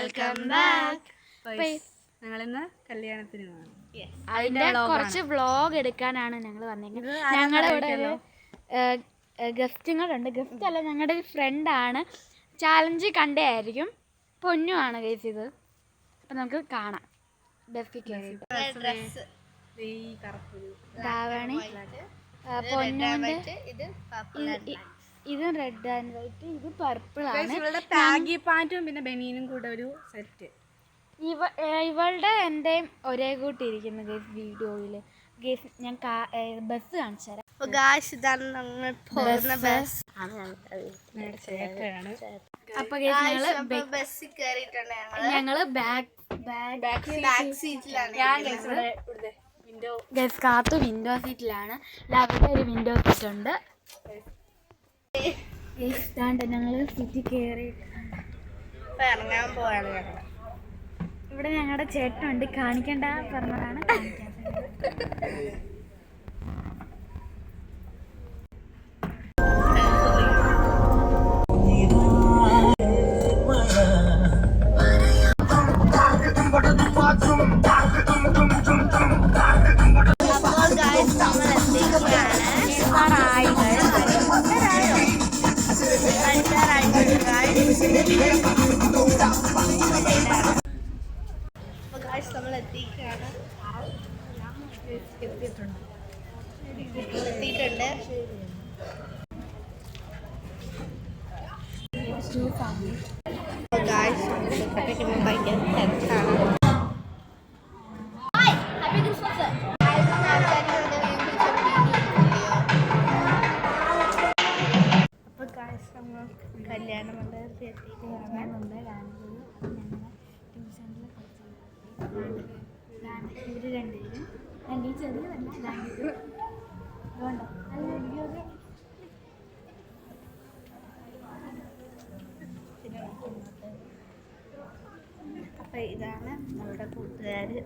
Welcome back. ഞങ്ങളിന്ന് കല്യാണത്തിന് പോകണം. അതിന്റെ കുറച്ച് വ്ളോഗ് എടുക്കാനാണ് ഞങ്ങൾ വന്നിരിക്കുന്നത്. ഞങ്ങളുടെ ഇവിടെ ഒരു ഗസ്റ്റുകളുണ്ട്. ഗസ്റ്റ് അല്ല, ഞങ്ങളുടെ ഒരു ഫ്രണ്ടാണ്. ചാലഞ്ച് കണ്ടേ ആയിരിക്കും. പൊന്നുമാണ് ഗൈസ് ഇത്. അപ്പം നമുക്ക് കാണാം. ബസ്സിൽ കയറിയിട്ട് ധാവണി പൊന്നുണ്ട്. ഇത് റെഡ് ആൻഡ് വൈറ്റ്, ഇത് പർപ്പിൾ ആണ്. ബാഗി പാന്റും പിന്നെ ബനിയനും കൂടെ ഒരു സെറ്റ്. ഇവളുടെ എന്റെയും ഒരേ കൂട്ടിയിരിക്കുന്നു ഗൈസ് വീഡിയോയില്. ഗൈസ് ഞാൻ ബസ് കാണിച്ചു തരാം. അപ്പൊ ഞങ്ങള് കാത്തു വിൻഡോ സീറ്റിലാണ്. അവിടെ ഒരു വിൻഡോ സീറ്റ് ഉണ്ട്. ഞങ്ങള് സീറ്റിൽ കയറി ഇറങ്ങാൻ പോവാണ്. ഇവിടെ ഞങ്ങളുടെ ചേട്ടനുണ്ട്. കാണിക്കണ്ട പറഞ്ഞതാണ്. നമ്മൾ എത്തിയിട്ടുണ്ട്. ഭയങ്കര തിരക്കാണ്. അപ്പൊ നമ്മൾ കല്യാണ മണ്ഡപത്തിൽ എത്തിയിട്ടുണ്ട്. ഇവര് രണ്ടുപേരും ഈ ചെറിയതല്ല. അപ്പൊ ഇതാണ് നമ്മുടെ കൂട്ടുകാര്.